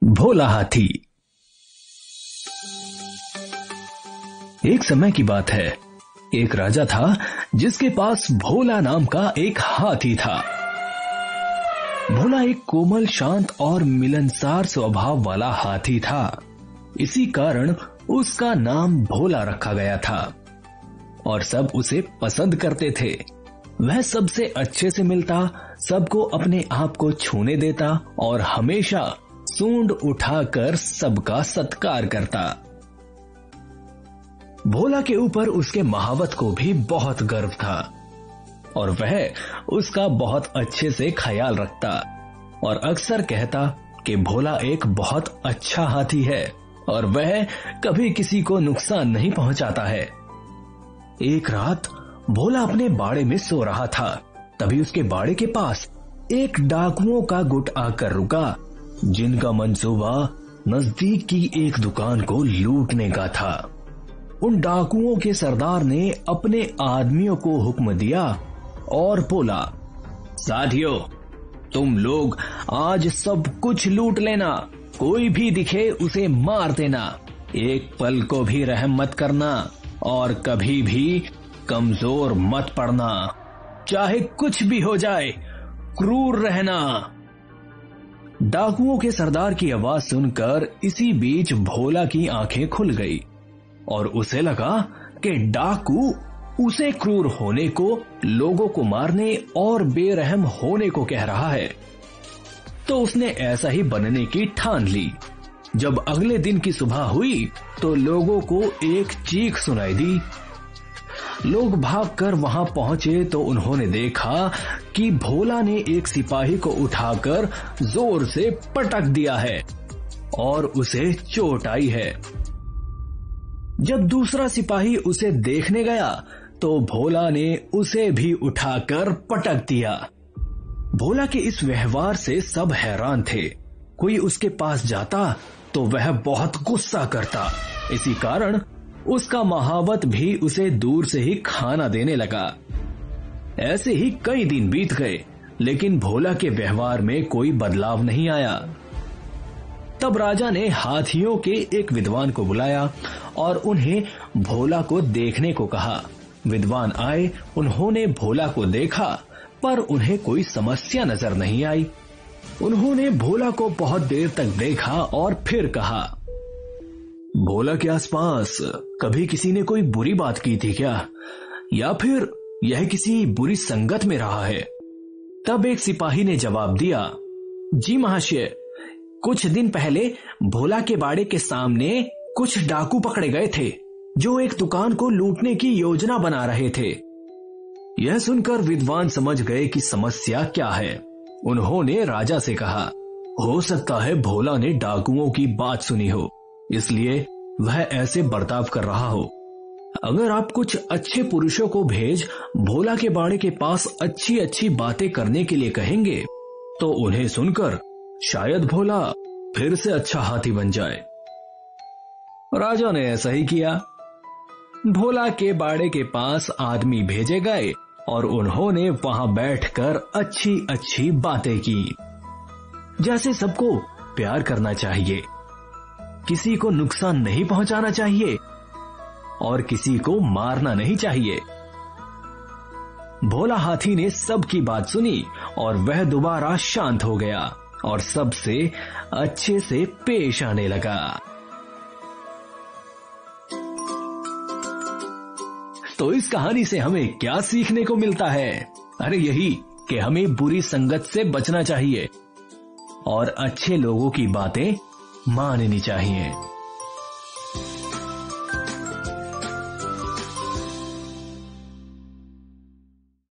भोला हाथी। एक समय की बात है, एक राजा था जिसके पास भोला नाम का एक हाथी था। भोला एक कोमल, शांत और मिलनसार स्वभाव वाला हाथी था। इसी कारण उसका नाम भोला रखा गया था और सब उसे पसंद करते थे। वह सबसे अच्छे से मिलता, सबको अपने आप को छूने देता और हमेशा सूंड उठाकर सबका सत्कार करता। भोला के ऊपर उसके महावत को भी बहुत गर्व था और वह उसका बहुत अच्छे से ख्याल रखता और अक्सर कहता कि भोला एक बहुत अच्छा हाथी है और वह कभी किसी को नुकसान नहीं पहुंचाता है। एक रात भोला अपने बाड़े में सो रहा था, तभी उसके बाड़े के पास एक डाकुओं का गुट आकर रुका, जिनका मंसूबा नजदीक की एक दुकान को लूटने का था। उन डाकुओं के सरदार ने अपने आदमियों को हुक्म दिया और बोला, साथियों, तुम लोग आज सब कुछ लूट लेना, कोई भी दिखे उसे मार देना, एक पल को भी रहम मत करना और कभी भी कमजोर मत पड़ना, चाहे कुछ भी हो जाए, क्रूर रहना। डाकुओं के सरदार की आवाज सुनकर इसी बीच भोला की आंखें खुल गई और उसे लगा कि डाकू उसे क्रूर होने को, लोगों को मारने और बेरहम होने को कह रहा है। तो उसने ऐसा ही बनने की ठान ली। जब अगले दिन की सुबह हुई तो लोगों को एक चीख सुनाई दी। लोग भागकर वहां पहुंचे तो उन्होंने देखा कि भोला ने एक सिपाही को उठाकर जोर से पटक दिया है और उसे चोट आई है। जब दूसरा सिपाही उसे देखने गया तो भोला ने उसे भी उठाकर पटक दिया। भोला के इस व्यवहार से सब हैरान थे। कोई उसके पास जाता तो वह बहुत गुस्सा करता। इसी कारण उसका महावत भी उसे दूर से ही खाना देने लगा। ऐसे ही कई दिन बीत गए, लेकिन भोला के व्यवहार में कोई बदलाव नहीं आया। तब राजा ने हाथियों के एक विद्वान को बुलाया और उन्हें भोला को देखने को कहा। विद्वान आए, उन्होंने भोला को देखा, पर उन्हें कोई समस्या नजर नहीं आई। उन्होंने भोला को बहुत देर तक देखा और फिर कहा, भोला के आसपास कभी किसी ने कोई बुरी बात की थी क्या, या फिर यह किसी बुरी संगत में रहा है? तब एक सिपाही ने जवाब दिया, जी महाशय, कुछ दिन पहले भोला के बाड़े के सामने कुछ डाकू पकड़े गए थे जो एक दुकान को लूटने की योजना बना रहे थे। यह सुनकर विद्वान समझ गए कि समस्या क्या है। उन्होंने राजा से कहा, हो सकता है भोला ने डाकुओं की बात सुनी हो, इसलिए वह ऐसे बर्ताव कर रहा हो। अगर आप कुछ अच्छे पुरुषों को भेज भोला के बाड़े के पास अच्छी अच्छी बातें करने के लिए कहेंगे तो उन्हें सुनकर शायद भोला फिर से अच्छा हाथी बन जाए। राजा ने ऐसा ही किया। भोला के बाड़े के पास आदमी भेजे गए और उन्होंने वहां बैठकर अच्छी अच्छी बातें की, जैसे सबको प्यार करना चाहिए, किसी को नुकसान नहीं पहुंचाना चाहिए और किसी को मारना नहीं चाहिए। भोला हाथी ने सबकी बात सुनी और वह दोबारा शांत हो गया और सबसे अच्छे से पेश आने लगा। तो इस कहानी से हमें क्या सीखने को मिलता है? अरे यही कि हमें बुरी संगत से बचना चाहिए और अच्छे लोगों की बातें माननी चाहिए।